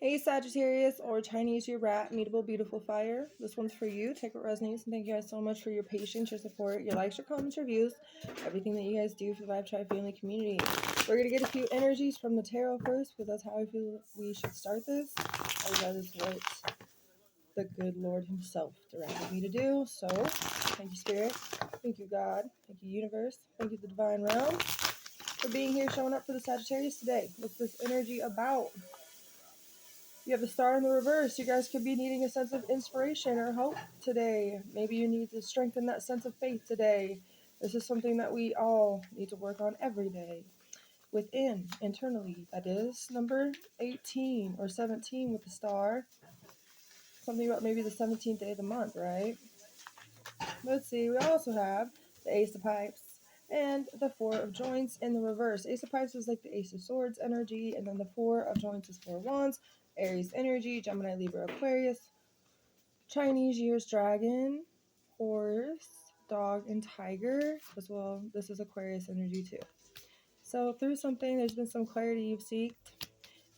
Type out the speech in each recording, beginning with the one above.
Hey Sagittarius, or Chinese your rat, meetable beautiful fire. This one's for you. Take what resonates, and thank you guys so much for your patience, your support, your likes, your comments, your views, everything that you guys do for the Vibe Tribe family community. We're gonna get a few energies from the tarot first, because that's how I feel we should start this. As that is what the good Lord Himself directed me to do. So, thank you, Spirit. Thank you, God. Thank you, Universe. Thank you, the Divine Realm, for being here, showing up for the Sagittarius today. What's this energy about? You have the star in the reverse. You guys could be needing a sense of inspiration or hope today. Maybe you need to strengthen that sense of faith today. This is something that we all need to work on every day. Within, internally, that is. Number 18 or 17 with the star. Something about maybe the 17th day of the month, right? Let's see. We also have the Ace of Pipes and the Four of Joints in the reverse. Ace of Pipes is like the Ace of Swords energy, and then the Four of Joints is Four of Wands. Aries energy, Gemini, Libra, Aquarius, Chinese year's dragon, horse, dog, and tiger as well. This is Aquarius energy too. So through something, there's been some clarity you've sought,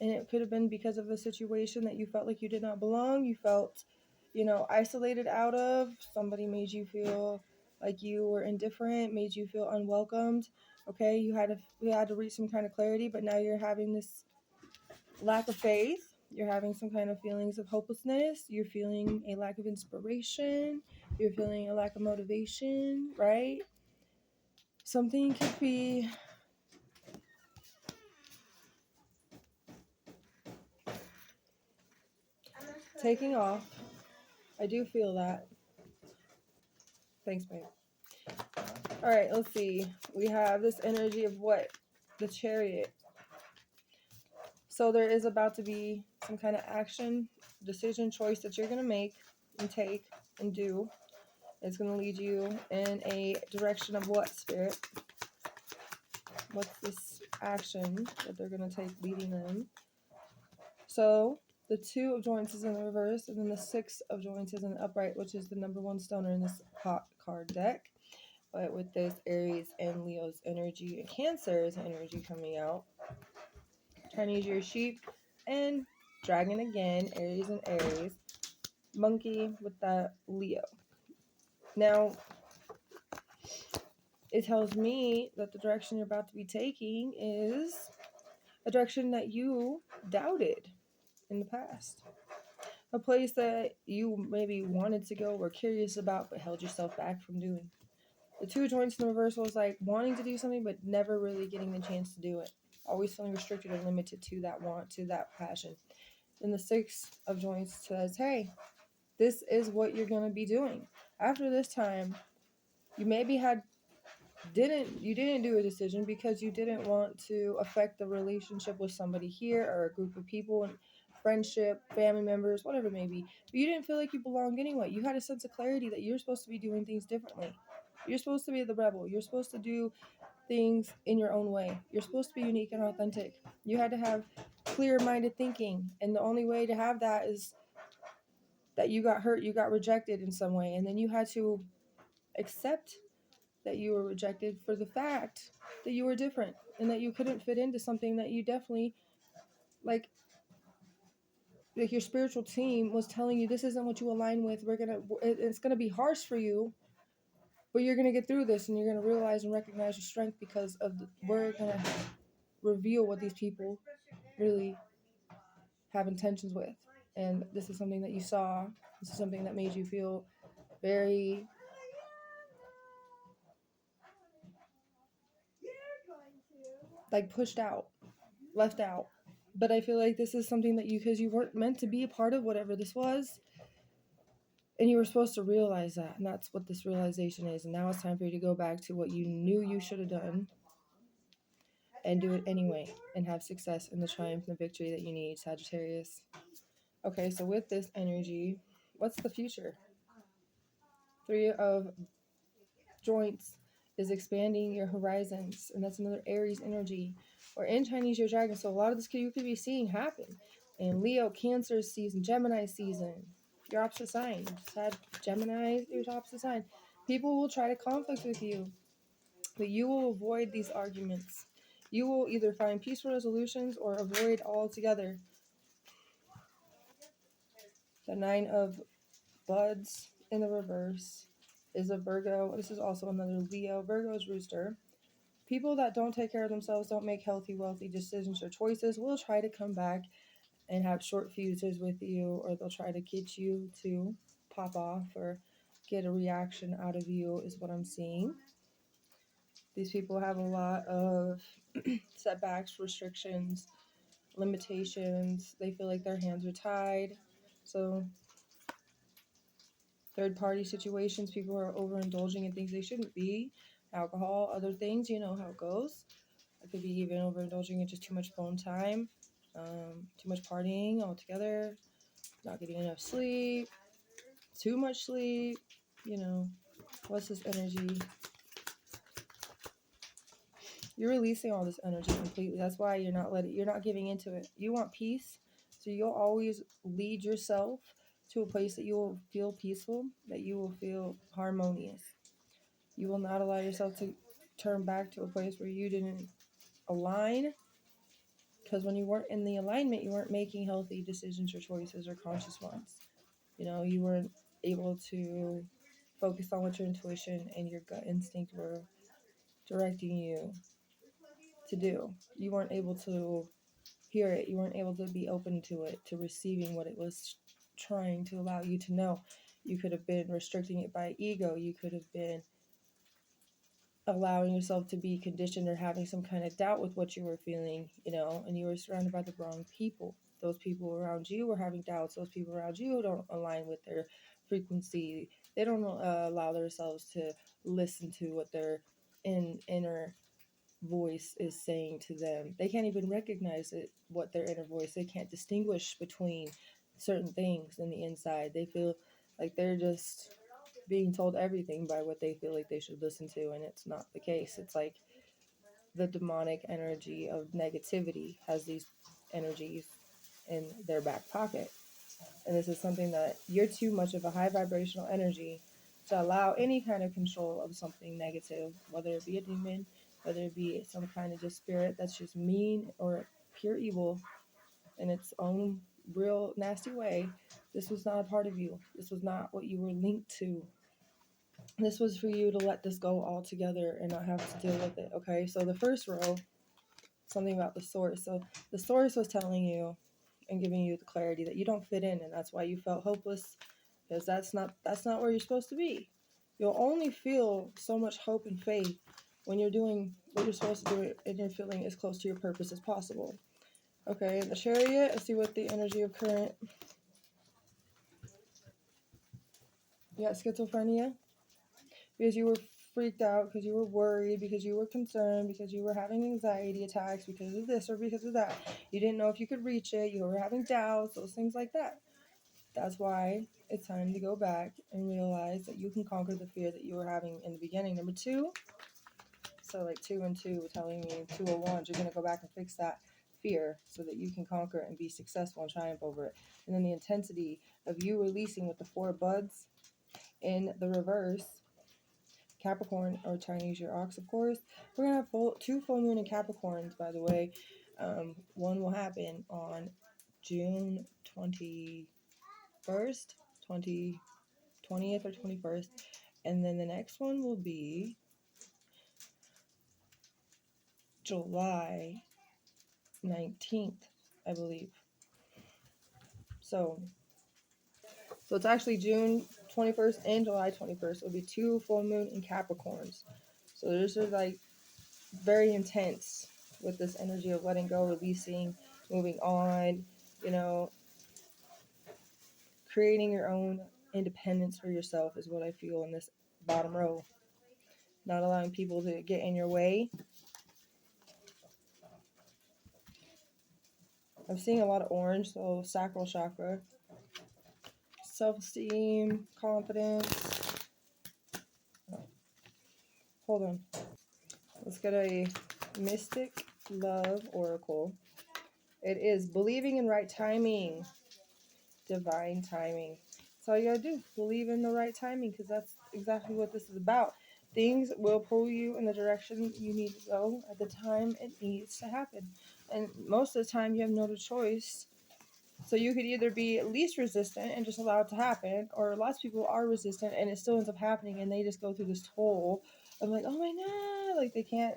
and it could have been because of a situation that you felt like you did not belong. You felt, isolated out of. Somebody made you feel like you were indifferent, made you feel unwelcomed. Okay, you had to reach some kind of clarity, but now you're having this lack of faith. You're having some kind of feelings of hopelessness. You're feeling a lack of inspiration. You're feeling a lack of motivation, right? Something could be taking off. I do feel that. Thanks, babe. All right, let's see. We have this energy of what? The Chariot. So there is about to be some kind of action, decision, choice that you're going to make and take and do. It's going to lead you in a direction of what, Spirit? What's this action that they're going to take leading them? So the Two of Joints is in the reverse, and then the Six of Joints is in the upright, which is the number one stoner in this hot card deck. But with this Aries and Leo's energy and Cancer's energy coming out, Chinese year sheep and dragon again, Aries and Aries, monkey with that Leo. Now, it tells me that the direction you're about to be taking is a direction that you doubted in the past. A place that you maybe wanted to go or curious about but held yourself back from doing. The Two of Joints in the reversal is like wanting to do something but never really getting the chance to do it. Always feeling restricted or limited to that want, to that passion. Then the Six of Joints says, hey, this is what you're going to be doing. After this time, you maybe didn't do a decision because you didn't want to affect the relationship with somebody here or a group of people, and friendship, family members, whatever it may be. But you didn't feel like you belonged anyway. You had a sense of clarity that you're supposed to be doing things differently. You're supposed to be the rebel. You're supposed to do things in your own way. You're supposed to be unique and authentic. You had to have clear-minded thinking, and the only way to have that is that you got hurt, you got rejected in some way, and then you had to accept that you were rejected for the fact that you were different and that you couldn't fit into something that you definitely like your spiritual team was telling you this isn't what you align with. It's gonna be harsh for you, but you're gonna get through this, and you're gonna realize and recognize your strength because we're gonna reveal what these people really have intentions with. And this is something that you saw. This is something that made you feel very like pushed out, left out. But I feel like this is something that because you weren't meant to be a part of whatever this was, and you were supposed to realize that, and that's what this realization is. And now it's time for you to go back to what you knew you should have done and do it anyway and have success in the triumph and the victory that you need, Sagittarius. Okay, so with this energy, what's the future? Three of Joints is expanding your horizons, and that's another Aries energy. Or in Chinese year dragon, so a lot of this you could be seeing happen in Leo, Cancer season, Gemini season. Your opposite sign, Sag, Gemini, your opposite sign. People will try to conflict with you, but you will avoid these arguments. You will either find peaceful resolutions or avoid altogether. The 9 of Buds in the reverse is a Virgo. This is also another Leo. Virgo's rooster. People that don't take care of themselves, don't make healthy, wealthy decisions or choices, will try to come back and have short fuses with you, or they'll try to get you to pop off or get a reaction out of you, is what I'm seeing. These people have a lot of setbacks, restrictions, limitations. They feel like their hands are tied. So third party situations, people are overindulging in things they shouldn't be. Alcohol, other things, you know how it goes. It could be even overindulging in just too much phone time, too much partying altogether, not getting enough sleep, too much sleep. You know, what's this energy? You're releasing all this energy completely. That's why you're not giving into it. You want peace, so you'll always lead yourself to a place that you will feel peaceful, that you will feel harmonious. You will not allow yourself to turn back to a place where you didn't align, because when you weren't in the alignment, you weren't making healthy decisions or choices or conscious ones. You know, you weren't able to focus on what your intuition and your gut instinct were directing you to do. You weren't able to hear it. You weren't able to be open to it, to receiving what it was trying to allow you to know. You could have been restricting it by ego. You could have been allowing yourself to be conditioned or having some kind of doubt with what you were feeling, you know, and you were surrounded by the wrong people. Those people around you were having doubts. Those people around you don't align with their frequency. They don't allow themselves to listen to what their inner voice is saying to them. They can't even recognize it, what their inner voice. They can't distinguish between certain things in the inside. They feel like they're just being told everything by what they feel like they should listen to, and it's not the case. It's like the demonic energy of negativity has these energies in their back pocket. And this is something that you're too much of a high vibrational energy to allow any kind of control of something negative, whether it be a demon, whether it be some kind of just spirit that's just mean or pure evil in its own real nasty way. This was not a part of you. This was not what you were linked to. This was for you to let this go altogether and not have to deal with it. Okay, so the first row, something about the source. So the source was telling you and giving you the clarity that you don't fit in, and that's why you felt hopeless, because that's not where you're supposed to be. You'll only feel so much hope and faith when you're doing what you're supposed to do and you're feeling as close to your purpose as possible. Okay, the Chariot, let's see what the energy of current. You got schizophrenia because you were freaked out, because you were worried, because you were concerned, because you were having anxiety attacks because of this or because of that. You didn't know if you could reach it. You were having doubts, those things like that. That's why it's time to go back and realize that you can conquer the fear that you were having in the beginning. Number 2, so like 2 and 2 telling me 2 of wands, you're going to go back and fix that fear so that you can conquer it and be successful and triumph over it. And then the intensity of you releasing with the 4 buds in the reverse, Capricorn, or Chinese your ox, of course. We're going to have 2 full moon in Capricorns, by the way. One will happen on June 21st, 20th or 21st. And then the next one will be July 19th, I believe. So it's actually June 21st and July 21st. It'll be 2 full moon in Capricorns. So this is like very intense with this energy of letting go, releasing, moving on, you know, creating your own independence for yourself is what I feel in this bottom row. Not allowing people to get in your way. I'm seeing a lot of orange, so sacral chakra, self-esteem, confidence. Hold on. Let's get a mystic love oracle. It is believing in right timing, divine timing. That's all you gotta do. Believe in the right timing, because that's exactly what this is about. Things will pull you in the direction you need to go at the time it needs to happen. And most of the time, you have no choice So you could either be least resistant and just allow it to happen, or lots of people are resistant and it still ends up happening, and they just go through this toll of like, oh my god, like they can't,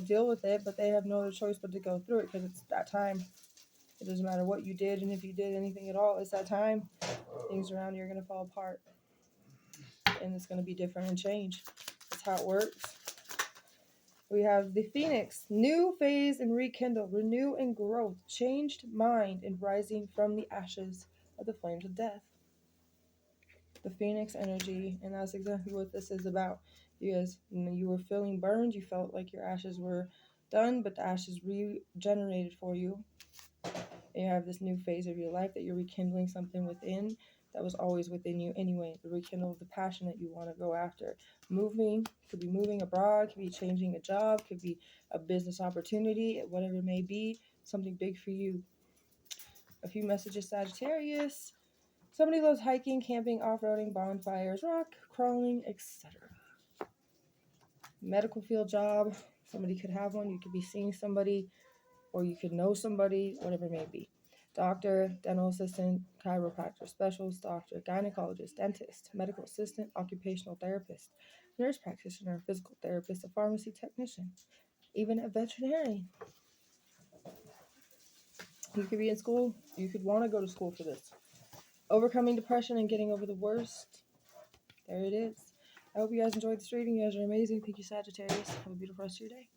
deal with it, but they have no other choice but to go through it because it's that time. It doesn't matter what you did, and if you did anything at all, it's that time. Things around you are going to fall apart, and it's going to be different and change. That's how it works. We have the Phoenix, new phase and rekindle, renew and growth, changed mind and rising from the ashes of the flames of death. The Phoenix energy, and that's exactly what this is about. You guys, you were feeling burned, you felt like your ashes were done, but the ashes regenerated for you. And you have this new phase of your life that you're rekindling something within that was always within you anyway. The rekindle of the passion that you want to go after. Moving, could be moving abroad, could be changing a job, could be a business opportunity, whatever it may be, something big for you. A few messages, Sagittarius. Somebody loves hiking, camping, off-roading, bonfires, rock crawling, etc. Medical field job. Somebody could have one. You could be seeing somebody, or you could know somebody, whatever it may be. Doctor, dental assistant, chiropractor, specialist doctor, gynecologist, dentist, medical assistant, occupational therapist, nurse practitioner, physical therapist, a pharmacy technician, even a veterinarian. You could be in school. You could want to go to school for this. Overcoming depression and getting over the worst. There it is. I hope you guys enjoyed this reading. You guys are amazing. Thank you, Sagittarius. Have a beautiful rest of your day.